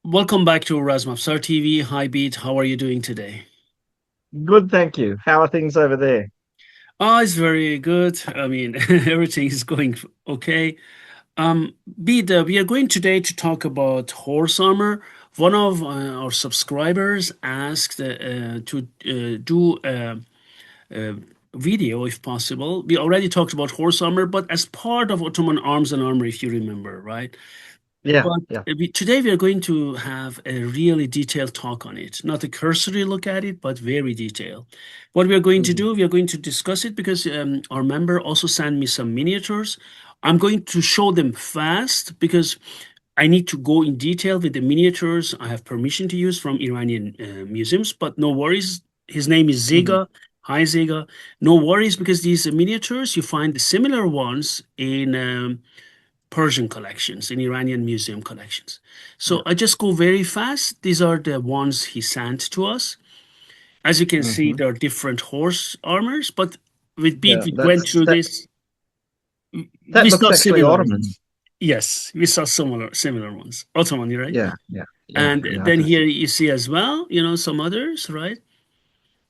Welcome back to Razmafzar TV. Hi, Bede. How are you doing today? Good, thank you. How are things over there? It's very good. I mean, everything is going okay. Bede, we are going today to talk about horse armor. One of our subscribers asked to do a video, if possible. We already talked about horse armor, but as part of Ottoman arms and armor, if you remember, right? Yeah, But yeah. today we are going to have a really detailed talk on it. Not a cursory look at it, but very detailed. What we are going to Mhm. do, we are going to discuss it because our member also sent me some miniatures. I'm going to show them fast because I need to go in detail with the miniatures. I have permission to use from Iranian museums, but no worries. His name is Mhm. Ziga. Hi, Ziga. No worries because these miniatures, you find the similar ones in Persian collections, in Iranian museum collections. So Yeah. I just go very fast. These are the ones he sent to us. As you can see, Hmm. there are different horse armors, but with Beat, Yeah, we went that's through that this. that We looks saw actually similar Ottoman. ones. Yes, we saw similar ones. Ottoman, right? Yeah, yeah, yeah, And yeah. I then can here see. you see as well, some others, right?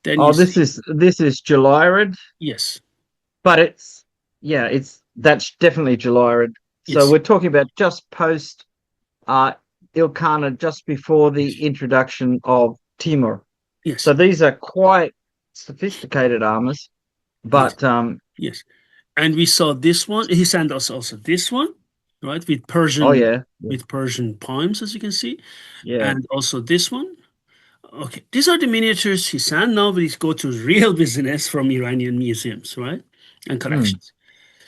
Then you Oh, see, this is July, yes, but that's definitely July. So yes, we're talking about just post uh Ilkana, just before the introduction of Timur. yes, So these are quite sophisticated armors, yes, but yes. And we saw this one. He sent us also this one, right? oh yeah, yeah, With Persian poems, as you can see, yeah. and also this one. Okay, these are the miniatures he sent. Now we go to real business from Iranian museums, right? And Hmm. collections.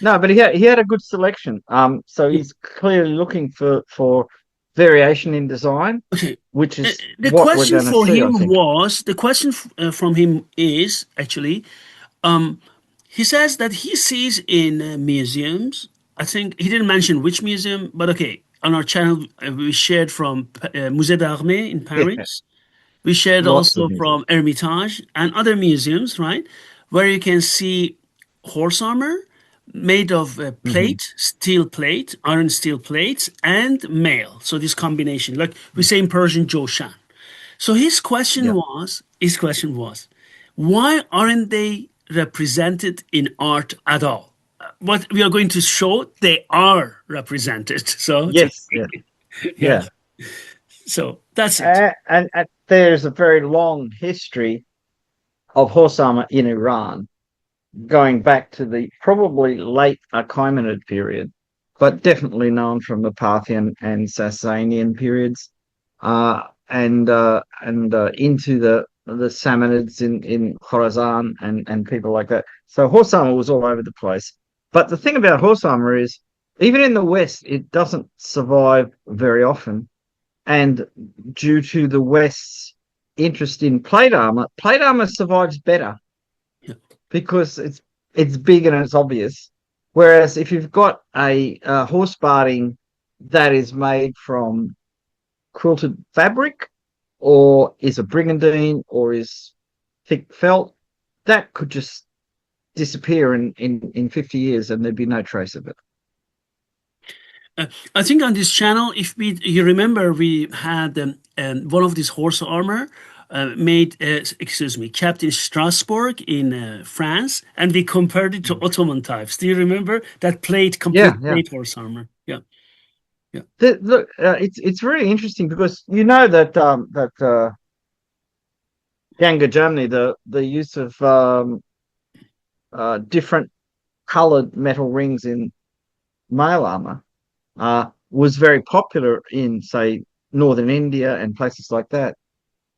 No, but he had a good selection. So Yeah. he's clearly looking for variation in design, Okay. which is The what we're question going to for see, I him think. was the question from him is actually um, he says that he sees in museums. I think he didn't mention which museum, but okay. On our channel, we shared from Musée d'Armée in Yeah, Paris. We shared lots of also music. from Hermitage and other museums, right? Where you can see horse armor made of Hmm. plate, steel plate, iron steel plates, and mail. So this combination, like we say in Persian, Joshan. So Yeah. his question was, why aren't they represented in art at all? What we are going to show, they are represented. So Yes. Yeah. yeah, Yeah. so that's it. And there's a very long history of horse armor in Iran, going back to the probably late Achaemenid period, but definitely known from the Parthian and Sasanian periods, and into the Samanids in Khorasan and people like that. So horse armor was all over the place. But the thing about horse armor is, even in the West, it doesn't survive very often. And due to the West's interest in plate armor survives better Yeah. because it's big and it's obvious. Whereas if you've got a horse barding that is made from quilted fabric, or is a brigandine, or is thick felt, that could just disappear in 50 years and there'd be no trace of it. Uh, I think on this channel, if you remember, we had one of these horse armor made, excuse me, kept in Strasbourg in France, and we compared it to Ottoman types. Do you remember that Yeah, complete yeah. plate horse armor? Yeah, yeah, Look, it's really interesting because you know that younger Germany, the use of different colored metal rings in mail armor was very popular in, say, northern India and places like that.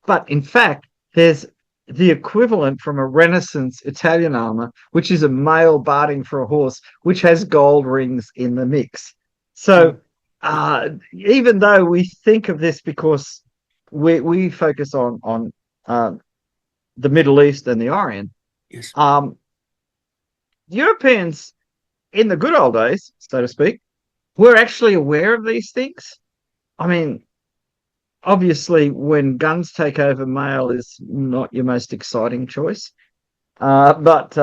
But in fact, there's the equivalent from a Renaissance Italian armor, which is a male barding for a horse, which has gold rings in the mix. oh, So yeah, even though we think of this because we focus on uh, the Middle East and the Orient, yes. um, Europeans in the good old days, so to speak, were actually aware of these things. I mean, obviously, when guns take over, male is not your most exciting choice. But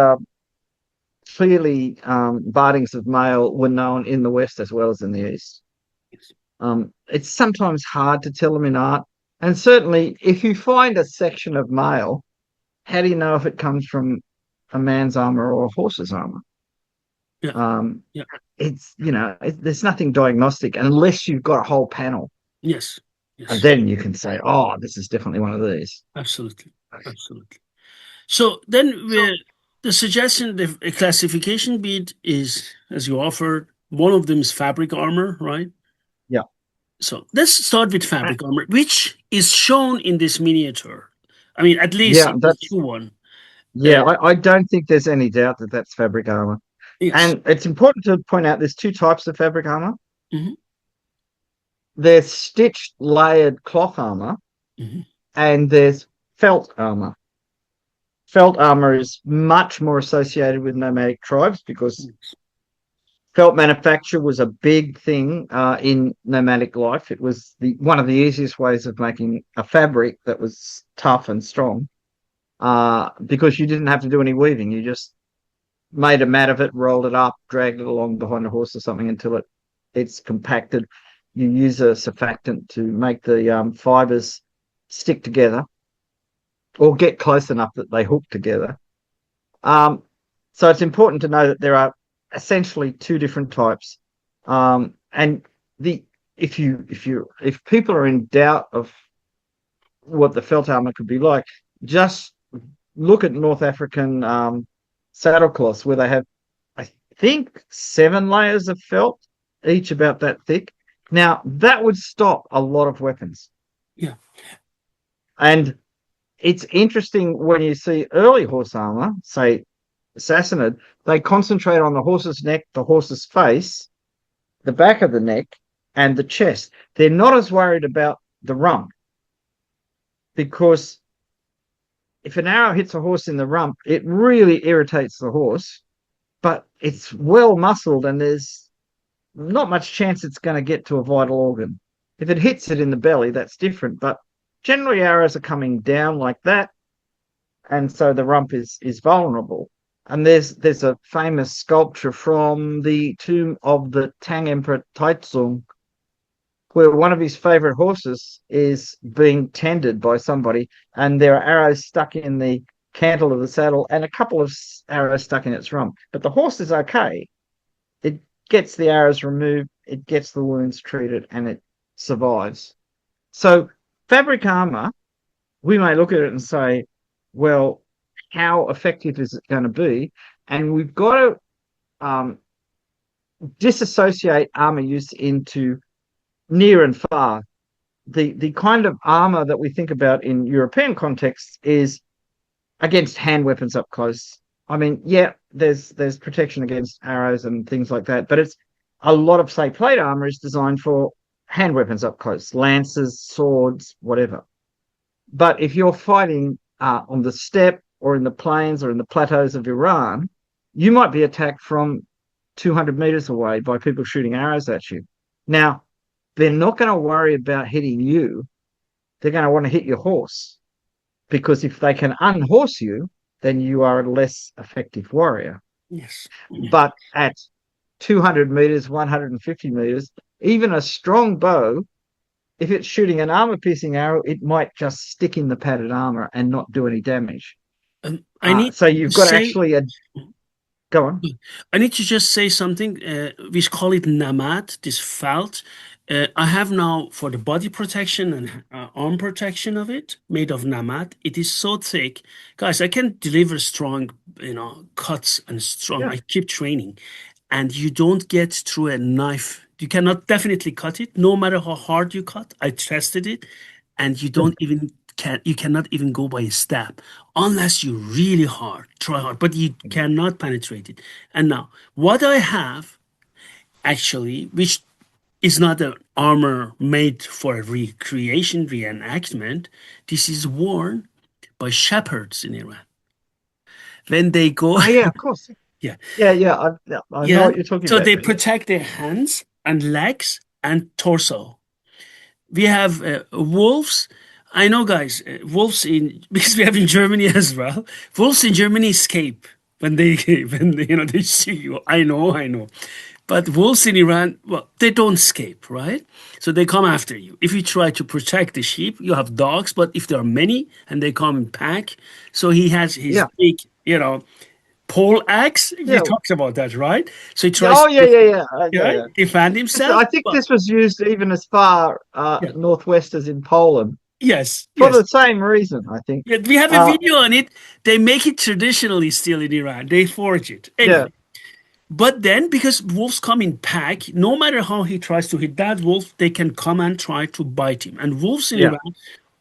clearly, bardings of male were known in the West as well as in the East. Yes. It's sometimes hard to tell them in art. And certainly, if you find a section of mail, how do you know if it comes from a man's armor or a horse's armor? Yeah. Um, Yeah. there's nothing diagnostic unless you've got a whole panel, Yes. and Yes. then you can say, "Oh, this is definitely one of these." Absolutely. Absolutely. So then the suggestion, the classification bead is, as you offered, one of them is fabric armor, right? Yeah, So let's start with fabric armor, which is shown in this miniature. I mean, at least yeah, in the that's true one. Uh, yeah. I don't think there's any doubt that that's fabric armor. yes. And it's important to point out there's two types of fabric armor. Hmm. There's stitched layered cloth armor, Hmm. and there's felt armor. Felt armor is much more associated with nomadic tribes because felt manufacture was a big thing in nomadic life. It was one of the easiest ways of making a fabric that was tough and strong because you didn't have to do any weaving. You just made a mat of it, rolled it up, dragged it along behind a horse or something until it's compacted. You use a surfactant to make the fibers stick together or get close enough that they hook together. Um, so it's important to know that there are essentially two different types. And the if people are in doubt of what the felt armor could be like, just look at North African saddle cloths where they have, I think, 7 layers of felt, each about that thick. Now that would stop a lot of weapons. Yeah. And it's interesting when you see early horse armor, say Sassanid, they concentrate on the horse's neck, the horse's face, the back of the neck, and the chest. They're not as worried about the rump because if an arrow hits a horse in the rump, it really irritates the horse, but it's well muscled and there's not much chance it's going to get to a vital organ. If it hits it in the belly, that's different, but generally arrows are coming down like that, and so the rump is vulnerable. And there's a famous sculpture from the tomb of the Tang Emperor Taizong, where one of his favorite horses is being tended by somebody, and there are arrows stuck in the cantle of the saddle and a couple of arrows stuck in its rump. But the horse is okay. It gets the arrows removed, it gets the wounds treated, and it survives. So fabric armor, we may look at it and say, well, how effective is it going to be? And we've got to disassociate armor use into near and far. The kind of armor that we think about in European contexts is against hand weapons up close. I mean, yeah, there's protection against arrows and things like that, but it's a lot of, say, plate armor is designed for hand weapons up close, lances, swords, whatever. But if you're fighting on the steppe or in the plains or in the plateaus of Iran, you might be attacked from 200 meters away by people shooting arrows at you. Now, they're not going to worry about hitting you. They're going to want to hit your horse because if they can unhorse you, then you are a less effective warrior. Yes. Yeah. But at 200 meters, 150 meters, even a strong bow, if it's shooting an armor piercing arrow, it might just stick in the padded armor and not do any damage. I need So to you've got say actually a go on. I need to just say something. We call it namat, this felt. I have now for the body protection and arm protection of it, made of namat. It is so thick, guys. I can deliver strong, cuts and strong. Yeah. I keep training, and you don't get through a knife. You cannot definitely cut it, no matter how hard you cut. I tested it, and you cannot even go by a stab unless you really hard try hard, but you cannot penetrate it. And now what I have actually, which is not an armor made for a recreation reenactment, this is worn by shepherds in Iran when they go. Oh yeah, of course. Yeah. Yeah, I know Yeah, what you're talking so about they there. Yeah. protect their hands and legs and torso. We have wolves. I know, guys, wolves in because we have in Germany as well. Wolves in Germany escape when they when they see you. I know, But wolves in Iran, well, they don't escape, right? So they come after you. If you try to protect the sheep, you have dogs, but if there are many and they come in pack, so he has his Yeah, big, pole axe. We yeah, talked about that, right? So he yeah. tries Oh, to yeah, yeah, yeah, yeah, yeah. defend I himself. think But this was used even as far yeah, northwest as in Poland yes, for yes. the same reason. I think. Yeah, we have a Uh, video on it. They make it traditionally still in Iran. They forge it. yeah, Anyway, but then, because wolves come in pack, no matter how he tries to hit that wolf, they can come and try to bite him. And wolves in yeah, Iran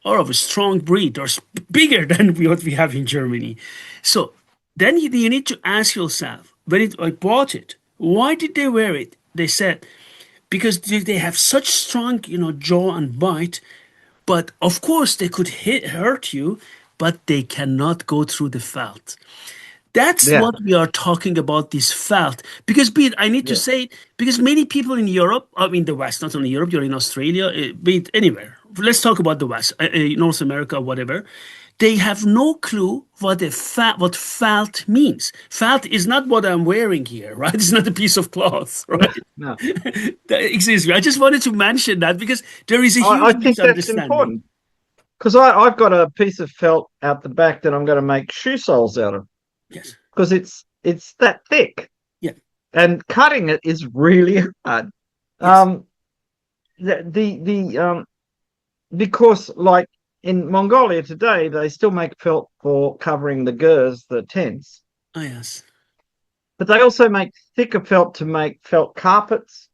are of a strong breed, or bigger than what we have in Germany. So then you need to ask yourself, when I bought it, why did they wear it? They said, because they have such strong, jaw and bite, but of course they could hurt you, but they cannot go through the felt. That's yeah, what we are talking about, this felt. Because, be it, I need to yeah, say it, because many people in Europe, I mean, the West, not only Europe, you're in Australia, be it anywhere. Let's talk about the West, North America, whatever. They have no clue what felt means. Felt is not what I'm wearing here, right? It's not a piece of cloth, right? no. Excuse me. I just wanted to mention that because there is a I huge think that's misunderstanding. important because I've got a piece of felt out the back that I'm going to make shoe soles out of Yes. because it's that thick Yeah. and cutting it is really hard. Yes. Um, the because like in Mongolia today they still make felt for covering the gers, the tents, Oh, yes. but they also make thicker felt to make felt carpets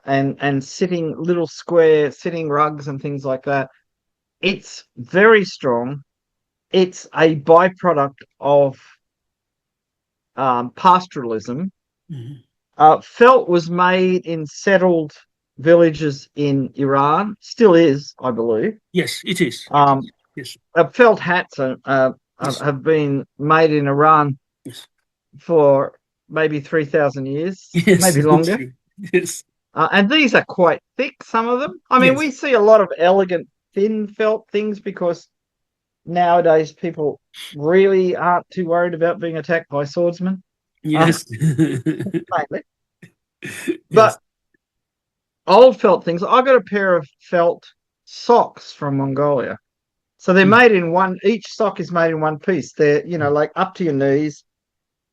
and sitting little square sitting rugs and things like that. It's very strong. It's a byproduct of pastoralism. Mhm. Felt was made in settled villages in Iran, still is, I believe. Yes, it is. Um, Yes. felt hats Yes. have been made in Iran Yes. for maybe 3,000 years, Yes. maybe longer. True. Yes. And these are quite thick, some of them. I mean, Yes. we see a lot of elegant, thin felt things because nowadays people really aren't too worried about being attacked by swordsmen, uh, Yes. mainly. Yes. But old felt things. I got a pair of felt socks from Mongolia. So they're Mm, made in one, each sock is made in one piece. They're, mm, like up to your knees.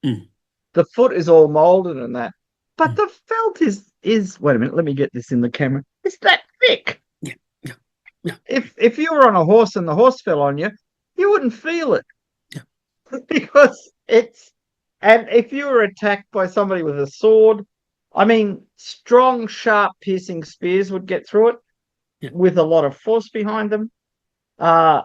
mm, The foot is all molded and that. But mm. the felt is wait a minute, let me get this in the camera. It's that thick. Yeah. Yeah. Yeah. If you were on a horse and the horse fell on you, you wouldn't feel it Yeah. because it's and if you were attacked by somebody with a sword, I mean strong, sharp, piercing spears would get through it Yeah. with a lot of force behind them. Uh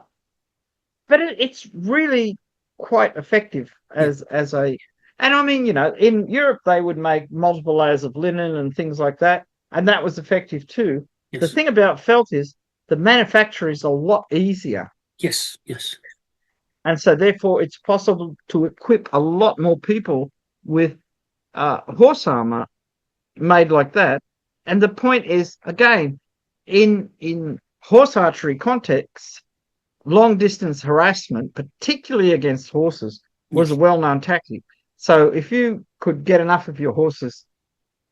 but it's really quite effective Yeah. as a and I mean, in Europe they would make multiple layers of linen and things like that, and that was effective too. The Yes. thing about felt is the manufacture is a lot easier, Yes. Yes. and so therefore it's possible to equip a lot more people with horse armor made like that. And the point is, again, in horse archery contexts, long distance harassment, particularly against horses, was a Yes. well known tactic. So if you could get enough of your horses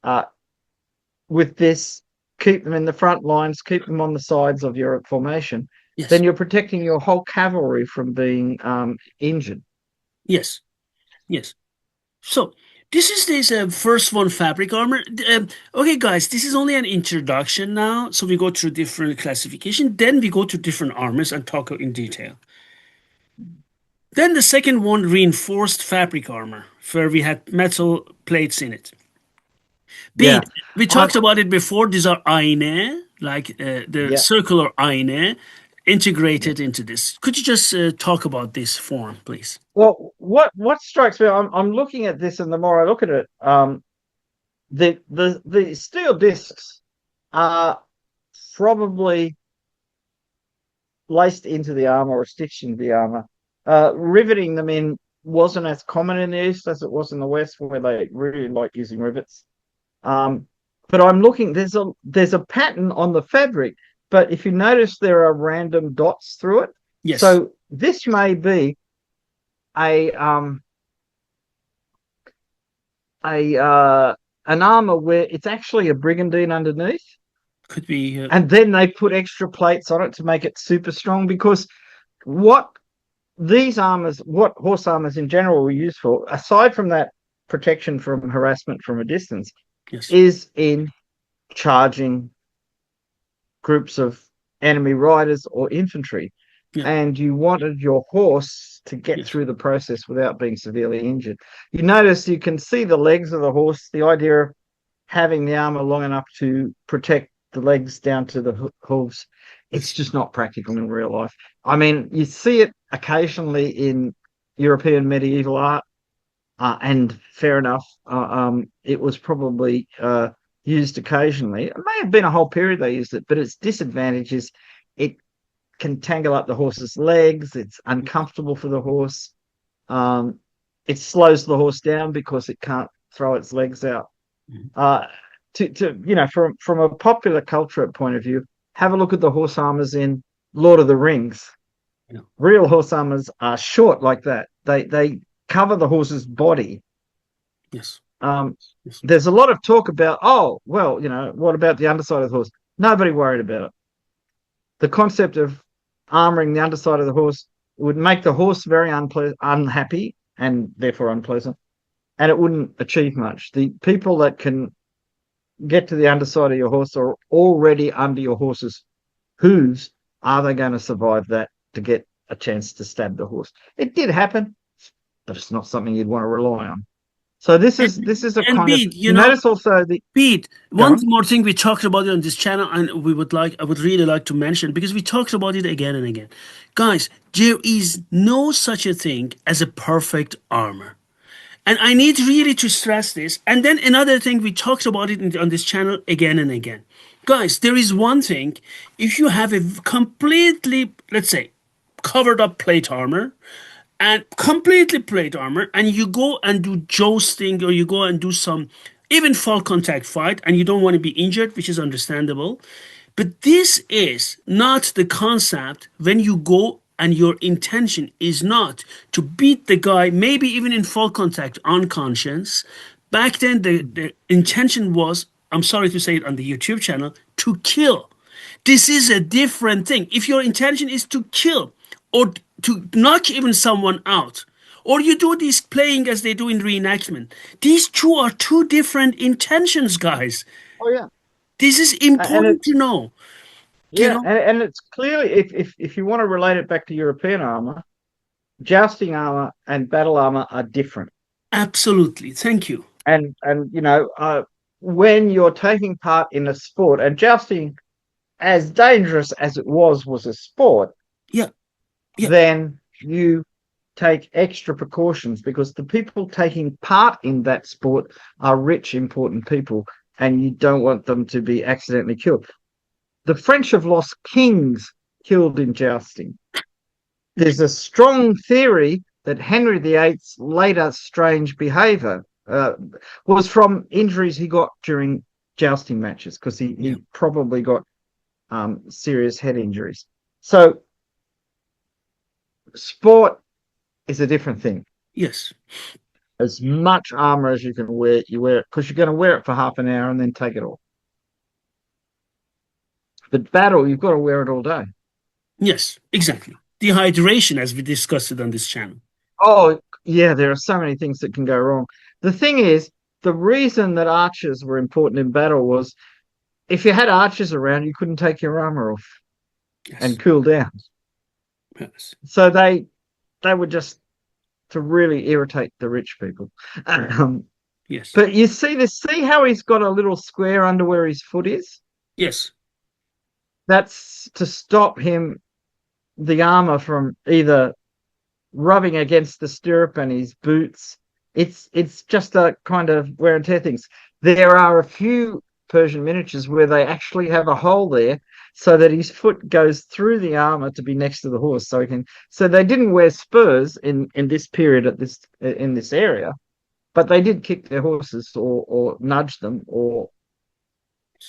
uh, with this, keep them in the front lines, keep them on the sides of your formation, then Yes. you're protecting your whole cavalry from being injured. Yes. Yes. So this is this first one, fabric armor. Okay, guys, this is only an introduction now. So we go through different classification. Then we go to different armors and talk in detail. Then the second one, reinforced fabric armor, where we had metal plates in it. Yeah. Bede, we I, talked about it before. These are eine, like the yeah. circular eine, Yeah. integrated into this. Could you just talk about this form, please? Well, what strikes me, I'm looking at this, and the more I look at it, the steel discs are probably laced into the armor or stitched into the armor. Riveting them in wasn't as common in the East as it was in the West, where they really like using rivets. Um, but I'm looking. There's a pattern on the fabric, but if you notice, there are random dots through it. Yes. So this may be a um, a an armor where it's actually a brigandine underneath, Could be. and then they put extra plates on it to make it super strong. Because what these armors, what horse armors in general were used for, aside from that protection from harassment from a distance, Yes. is in charging groups of enemy riders or infantry. Yeah. And you wanted your horse to get Yes. through the process without being severely injured. You notice you can see the legs of the horse. The idea of having the armor long enough to protect the legs down to the hooves, it's Yes. just not practical in real life. I mean, you see it occasionally in European medieval art, and fair enough. It was probably used occasionally. It may have been a whole period they used it, but its disadvantage is it can tangle up the horse's legs. It's uncomfortable for the horse. Um, it slows the horse down because it can't throw its legs out. Mhm. Uh, from a popular culture point of view, have a look at the horse armors in Lord of the Rings. Yeah. Real horse armors are short like that. They cover the horse's body. Yes. Um, Yes. there's a lot of talk about, oh, well, what about the underside of the horse? Nobody worried about it. The concept of armoring the underside of the horse would make the horse very unhappy and therefore unpleasant, and it wouldn't achieve much. The people that can get to the underside of your horse are already under your horse's hooves. Are they going to survive that to get a chance to stab the horse? It did happen, but it's not something you'd want to rely on. So this is a And kind of, Bede, you notice also the Pete, go one on. more thing we talked about it on this channel, and I would really like to mention because we talked about it again and again. Guys, there is no such a thing as a perfect armor. And I need really to stress this. And then another thing, we talked about it on this channel again and again. Guys, there is one thing, if you have a completely, let's say, covered up plate armor, and completely plate armor, and you go and do jousting or you go and do some even full contact fight, and you don't want to be injured, which is understandable. But this is not the concept when you go and your intention is not to beat the guy, maybe even in full contact, unconscious. Back then, the intention was, I'm sorry to say it on the YouTube channel, to kill. This is a different thing. If your intention is to kill or to knock even someone out, or you do this playing as they do in reenactment, these two are two different intentions, guys. Oh yeah, This is and important to it's know. You yeah, know, and it's clearly, if you want to relate it back to European armor, jousting armor and battle armor are different. absolutely. Thank you. And when you're taking part in a sport, and jousting, as dangerous as it was a sport, Yeah, yeah, then you take extra precautions because the people taking part in that sport are rich, important people, and you don't want them to be accidentally killed. The French have lost kings killed in jousting. There's a strong theory that Henry VIII's later strange behaviour was from injuries he got during jousting matches, because yeah, he probably got serious head injuries. So sport is a different thing. yes, As much armor as you can wear, you wear it, because you're going to wear it for half an hour and then take it off. But battle, you've got to wear it all day. yes, exactly. Dehydration, as we discussed it on this channel. Oh, yeah, there are so many things that can go wrong. The thing is, the reason that archers were important in battle was if you had archers around, you couldn't take your armor off and Yes, cool down. yes, So they were just to really irritate the rich people. Um, yes, but you see how he's got a little square under where his foot is? yes, That's to stop the armor from either rubbing against the stirrup and his boots. It's just a kind of wear and tear things. There are a few Persian miniatures where they actually have a hole there so that his foot goes through the armor to be next to the horse, so he can. So they didn't wear spurs in this period in this area, but they did kick their horses or nudge them or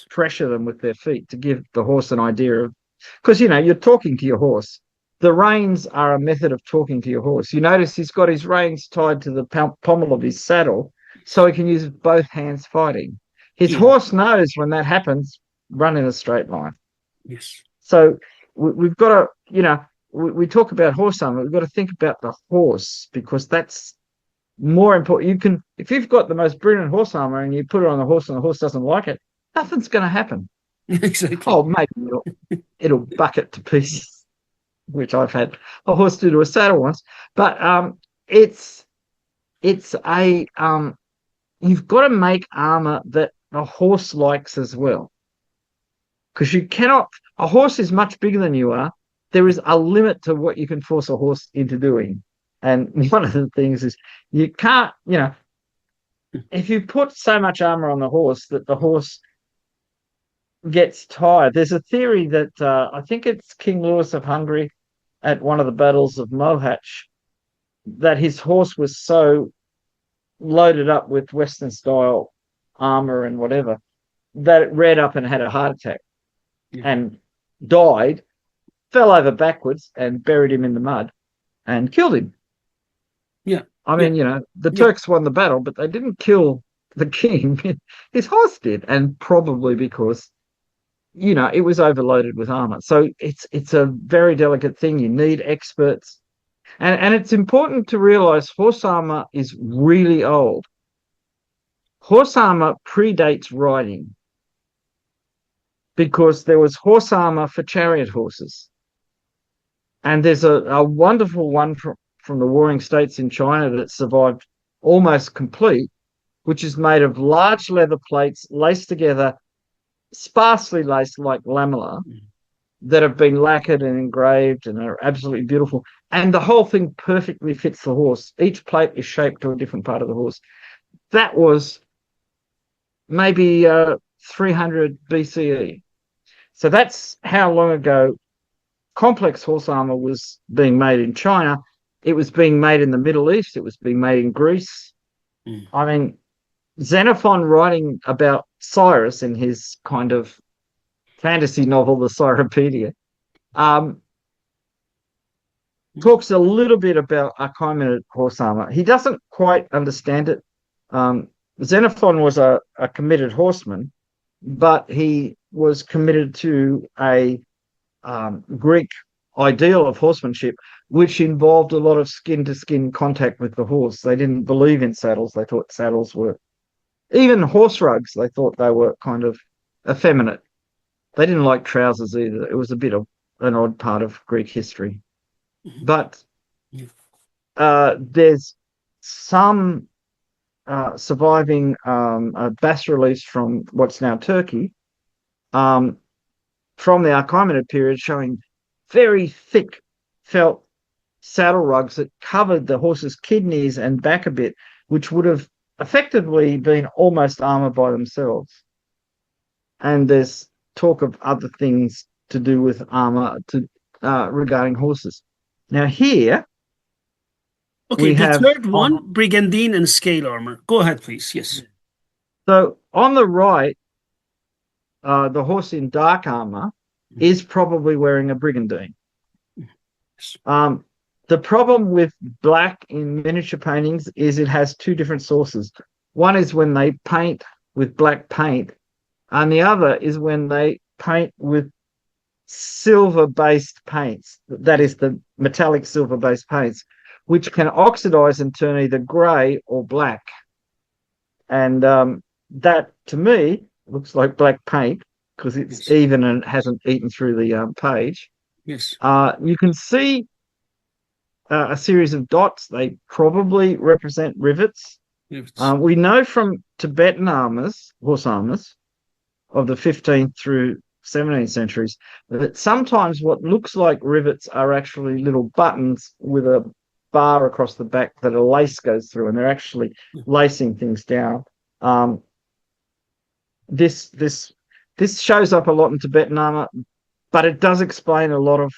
pressure them with their feet to give the horse an idea of, because you're talking to your horse. The reins are a method of talking to your horse. You notice he's got his reins tied to the pommel of his saddle, so he can use both hands fighting. His Yeah. horse knows when that happens, run in a straight line. Yes. So we've got to, we talk about horse armor. We've got to think about the horse because that's more important. You can, if you've got the most brilliant horse armor and you put it on the horse and the horse doesn't like it, nothing's going to happen. Exactly. Oh, maybe it'll buck it to pieces, which I've had a horse do to a saddle once. But it's it's a you've got to make armor that a horse likes as well, because you cannot. A horse is much bigger than you are. There is a limit to what you can force a horse into doing, and one of the things is you can't. If you put so much armor on the horse that the horse gets tired. There's a theory that I think it's King Louis of Hungary at one of the battles of Mohatch that his horse was so loaded up with Western style armor and whatever that it reared up and had a heart attack Yeah. and died, fell over backwards and buried him in the mud and killed him. Yeah. I Yeah. mean, the Yeah. Turks won the battle, but they didn't kill the king. His horse did, and probably because it was overloaded with armor. So it's a very delicate thing. You need experts. And it's important to realize horse armor is really old. Horse armor predates riding because there was horse armor for chariot horses. And there's a wonderful one from the Warring States in China that survived almost complete, which is made of large leather plates laced together, sparsely laced like lamella, Mm. that have been lacquered and engraved and are absolutely beautiful. And the whole thing perfectly fits the horse. Each plate is shaped to a different part of the horse. That was maybe 300 BCE. So that's how long ago complex horse armor was being made in China. It was being made in the Middle East. It was being made in Greece. Mm. I mean, Xenophon writing about Cyrus in his kind of fantasy novel, The Cyropedia, um, talks a little bit about Achaemenid horse armor. He doesn't quite understand it. Um, Xenophon was a committed horseman, but he was committed to a Greek ideal of horsemanship, which involved a lot of skin to skin contact with the horse. They didn't believe in saddles. They thought saddles were, even horse rugs, they thought they were kind of effeminate. They didn't like trousers either. It was a bit of an odd part of Greek history. Mhm. But Yeah. there's some surviving bas reliefs from what's now Turkey, um, from the Achaemenid period, showing very thick felt saddle rugs that covered the horse's kidneys and back a bit, which would have effectively been almost armor by themselves. And there's talk of other things to do with armor regarding horses. Now here Okay, we the have third one, brigandine and scale armor. Go ahead, please. Yes. so on the right, the horse in dark armor is probably wearing a brigandine. Yes. The problem with black in miniature paintings is it has two different sources. One is when they paint with black paint, and the other is when they paint with silver-based paints. That is the metallic silver-based paints, which can oxidize and turn either grey or black. And that, to me, looks like black paint because it's Yes. even and hasn't eaten through the page. Yes. You can see a series of dots. They probably represent rivets. Yes. We know from Tibetan armors, horse armors, of the 15th through 17th centuries, that sometimes what looks like rivets are actually little buttons with a bar across the back that a lace goes through, and they're actually lacing things down. Um, this this this shows up a lot in Tibetan armor, but it does explain a lot of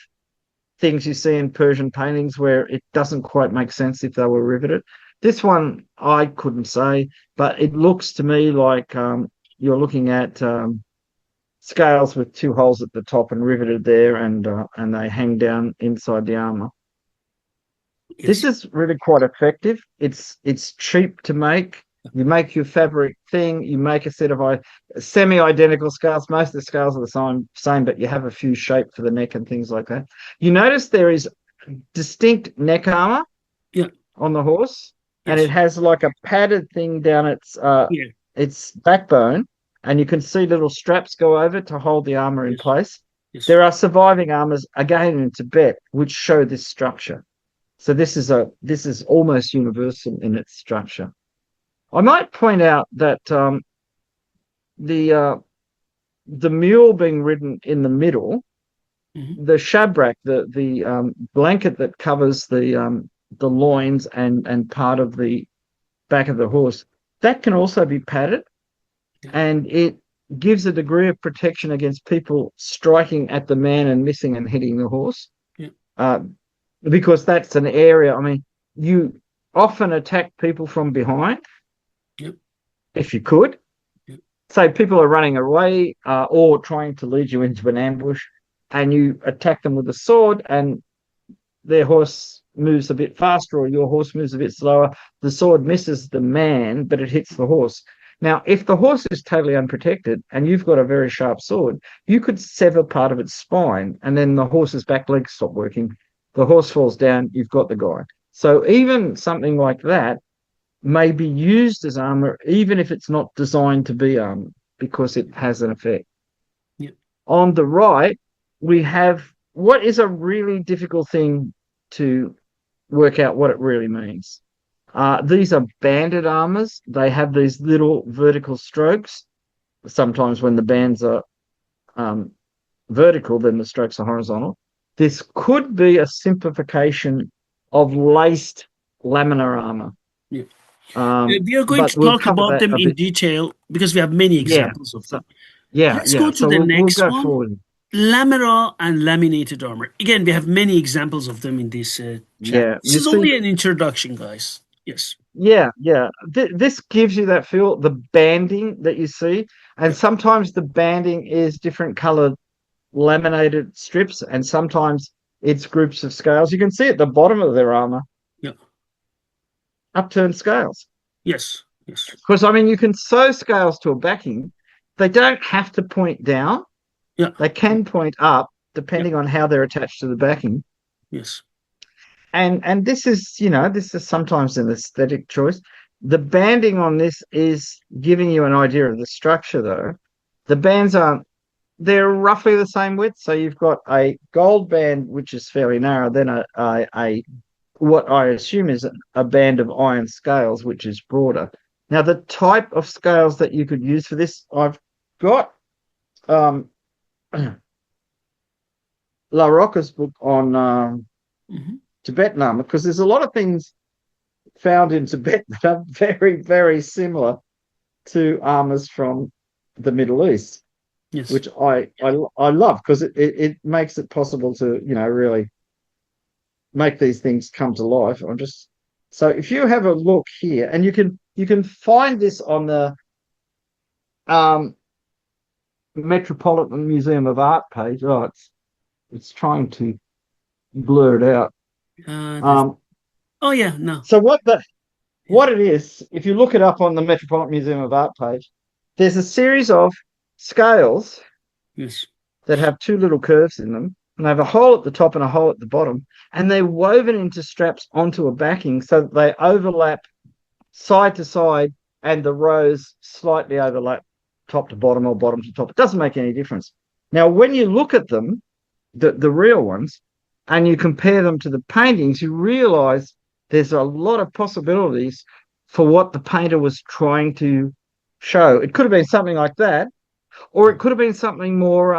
things you see in Persian paintings where it doesn't quite make sense if they were riveted. This one I couldn't say, but it looks to me like you're looking at scales with two holes at the top and riveted there, and they hang down inside the armor. This Yes. is really quite effective. It's cheap to make. You make your fabric thing, you make a set of semi-identical scales. Most of the scales are the same, but you have a few shape for the neck and things like that. You notice there is distinct neck armor Yeah. on the horse, and it Yes. has like a padded thing down Yeah. its backbone, and you can see little straps go over to hold the armor in Yes. place. Yes. There are surviving armors again in Tibet which show this structure. So this is almost universal in its structure. I might point out that the uh, the mule being ridden in the middle, Hmm. the shabrak, the blanket that covers the loins and part of the back of the horse, that can also be padded, Yeah. and it gives a degree of protection against people striking at the man and missing and hitting the horse. Yeah. Uh, because that's an area. I mean, you often attack people from behind Yeah. if you could. Yeah. So people are running away or trying to lead you into an ambush, and you attack them with a sword, and their horse moves a bit faster or your horse moves a bit slower. The sword misses the man, but it hits the horse. Now, if the horse is totally unprotected and you've got a very sharp sword, you could sever part of its spine, and then the horse's back legs stop working. The horse falls down, you've got the guy. So even something like that may be used as armor, even if it's not designed to be armor, because it has an effect. Yeah. On the right, we have what is a really difficult thing to work out what it really means. These are banded armors. They have these little vertical strokes. Sometimes when the bands are um, vertical, then the strokes are horizontal. This could be a simplification of laced laminar armor. Yeah. We are going But to we'll talk cover about that them a in bit. detail because we have many Yeah. examples of So them. yeah, Let's yeah. go to So the we'll next go one. forward. Lamera and laminated armor. Again, we have many examples of them in this chat. Yeah. This You is see, only an introduction, guys. Yes. yeah, yeah. This gives you that feel, the banding that you see, and Yeah. sometimes the banding is different colored laminated strips, and sometimes it's groups of scales. You can see at the bottom of their armor Yeah. upturned scales. Yes. Yes. Because I mean, you can sew scales to a backing. They don't have to point down. Yeah. They can point up, Yeah. depending on how they're attached to the backing. Yes. And this is, this is sometimes an aesthetic choice. The banding on this is giving you an idea of the structure, though. The bands aren't, they're roughly the same width. So you've got a gold band, which is fairly narrow, then a what I assume is a band of iron scales, which is broader. Now, the type of scales that you could use for this, I've got um, La Rocca's book on Hmm. Tibetan armor, because there's a lot of things found in Tibet that are very, very similar to armors from the Middle East, Yes. which I love because it makes it possible to really make these things come to life. I'm just so if you have a look here, and you can find this on the um, Metropolitan Museum of Art page. Oh, it's trying to blur it out. This. Um, Oh yeah. No. so Yeah. what it is, if you look it up on the Metropolitan Museum of Art page, there's a series of scales Yes. that have two little curves in them, and they have a hole at the top and a hole at the bottom, and they're woven into straps onto a backing so that they overlap side to side, and the rows slightly overlap top to bottom or bottom to top. It doesn't make any difference. Now, when you look at them, the real ones, and you compare them to the paintings, you realize there's a lot of possibilities for what the painter was trying to show. It could have been something like that, or it could have been something more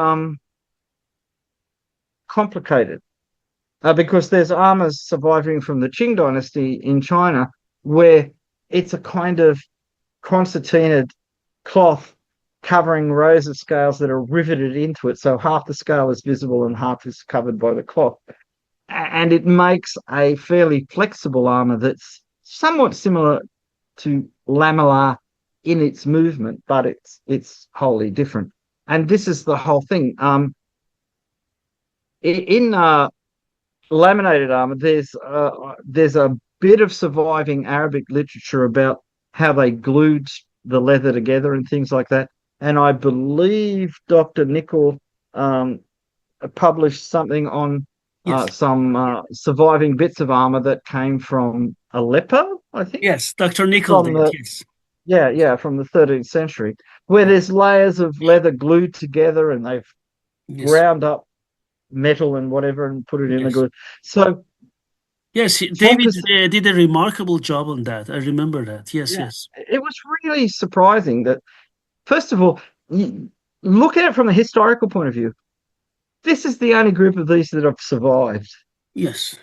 complicated. Because there's armors surviving from the Qing dynasty in China where it's a kind of concertinaed cloth covering rows of scales that are riveted into it. So half the scale is visible and half is covered by the cloth. And it makes a fairly flexible armor that's somewhat similar to lamellar in its movement, but it's wholly different. And this is the whole thing. In laminated armor, there's a bit of surviving Arabic literature about how they glued the leather together and things like that. And I believe Dr. Nickel um, published something on Yes. some surviving bits of armor that came from Aleppo, I think, Yes. Dr. Nickel from did. the Yes. from the 13th century, where there's layers of leather glued together, and they've Yes. ground up metal and whatever and put it in the Yes. glue. So Yes. from David did a remarkable job on that. I remember that. Yes. yeah, Yes. it was really surprising that first of all, you look at it from a historical point of view. This is the only group of these that have survived. Yes.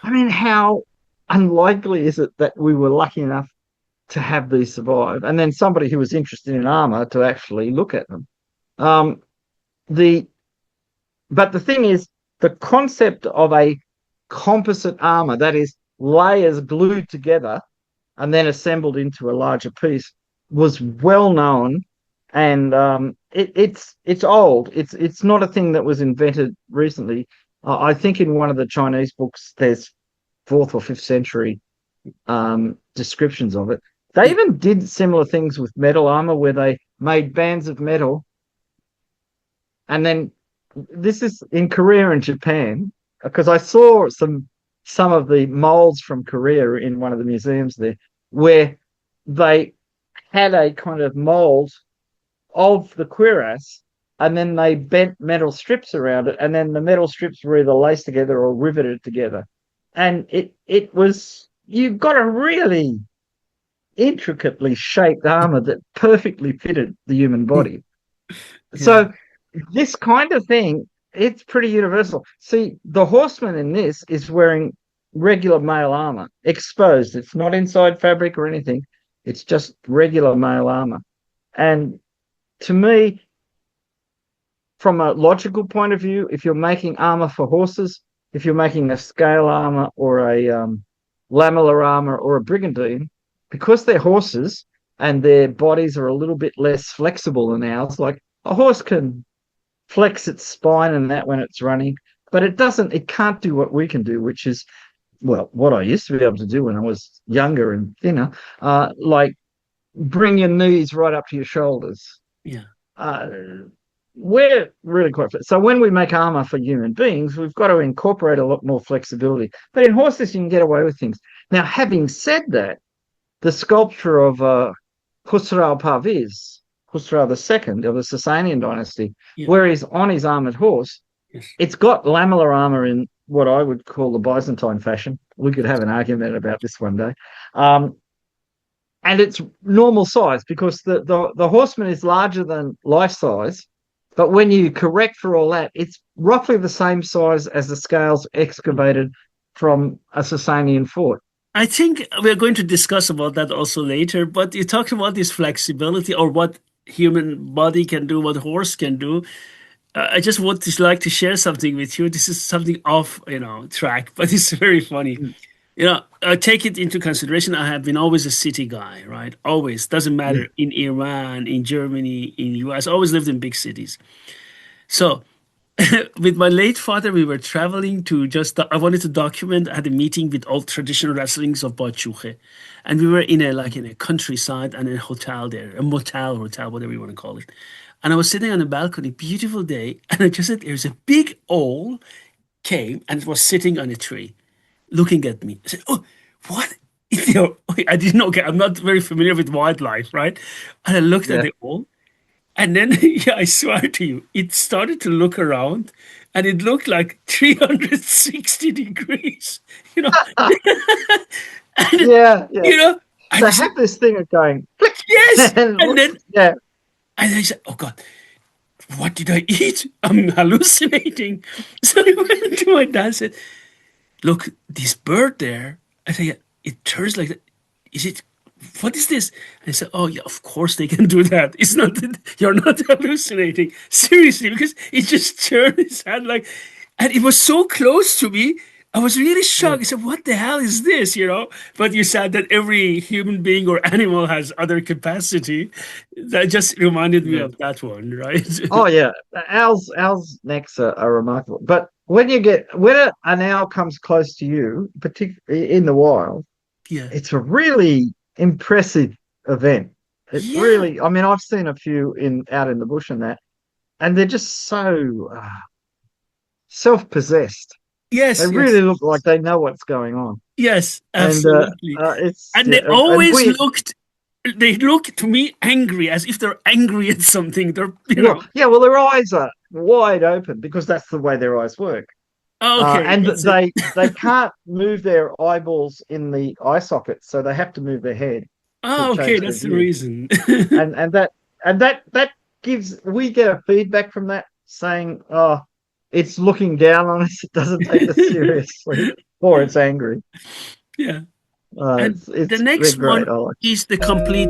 I mean, how unlikely is it that we were lucky enough to have these survive, and then somebody who was interested in armor to actually look at them? Um, the but the thing is, the concept of a composite armor, that is, layers glued together and then assembled into a larger piece, was well known, and it's old. It's not a thing that was invented recently. I think in one of the Chinese books, there's fourth or fifth century descriptions of it. They Yeah. even did similar things with metal armor, where they made bands of metal, and then this is in Korea and Japan, because I saw some of the molds from Korea in one of the museums there, where they had a kind of mold of the cuirass, and then they bent metal strips around it, and then the metal strips were either laced together or riveted together, and it was you got a really intricately shaped armor that perfectly fitted the human body. Yeah. So this kind of thing, it's pretty universal. See, the horseman in this is wearing regular male armor, exposed. It's not inside fabric or anything. It's just regular male armor. And to me, from a logical point of view, if you're making armor for horses, if you're making a scale armor or a lamellar armor or a brigandine, because they're horses and their bodies are a little bit less flexible than ours, like a horse can flex its spine and that when it's running, but it can't do what we can do, which is, well, what I used to be able to do when I was younger and thinner, like bring your knees right up to your shoulders. Yeah. Uh, we're really quite fit. So when we make armor for human beings, we've got to incorporate a lot more flexibility. But in horses, you can get away with things. Now, having said that, the sculpture of Khusrau Parviz, Khusrau II of the Sasanian dynasty, Yeah. where he's on his armored horse, Yes. it's got lamellar armor in what I would call the Byzantine fashion. We could have an argument about this one day. And it's normal size because the horseman is larger than life size. But when you correct for all that, it's roughly the same size as the scales excavated from a Sasanian fort. I think we're going to discuss about that also later, but you talked about this flexibility or what human body can do, what horse can do. I just want to like to share something with you. This is something off, track, but it's very funny. Mm. Take it into consideration. I have been always a city guy, right? Always. Doesn't Yeah, matter in Iran, in Germany, in US. Always lived in big cities. So with my late father, we were traveling to I wanted to document. I had a meeting with all traditional wrestlings of Bachuche. And we were in a countryside and a hotel there, a hotel, whatever you want to call it. And I was sitting on the balcony, beautiful day, and I just said, there's a big owl came and was sitting on a tree, looking at me. I said, "Oh, what?" I didn't know. Okay, I'm not very familiar with wildlife, right? And I looked at yeah. the owl, and then, yeah, I swear to you, it started to look around and it looked like 360 degrees, you know. And, Yeah, yeah. you know, and I They said, have this thing of going click yes. and And then, yeah, and I said, oh God, what did I eat? I'm hallucinating. So I went to my dad and said, look, this bird there, I said, yeah, it turns like that. Is it, what is this? And I said, oh, yeah, of course they can do that. It's not, you're not hallucinating. Seriously, because it just turned its head like, and it was so close to me. I was really yeah, shocked. I said, what the hell is this, But you said that every human being or animal has other capacity. That just reminded me yeah. of that one, right? Oh yeah, owls necks are remarkable. But when an owl comes close to you, particularly in the wild, Yeah. it's a really impressive. event. It Yeah. really, I mean, I've seen a few in out in the bush and that, and they're just so self-possessed. They Yes, really yes, look like they know what's going on, yes, and absolutely. it's And they and always we they look to me angry, as if they're angry at something. They're, yeah, well, their eyes are wide open because that's the way their eyes work. okay, And that's it. they can't move their eyeballs in the eye sockets, so they have to move their head to Oh, okay, change their that's the view. reason. And that gives we get a feedback from that saying, oh, it's looking down on us. It doesn't take us seriously, or it's angry. Yeah. And the They're next one great. I like. is the complete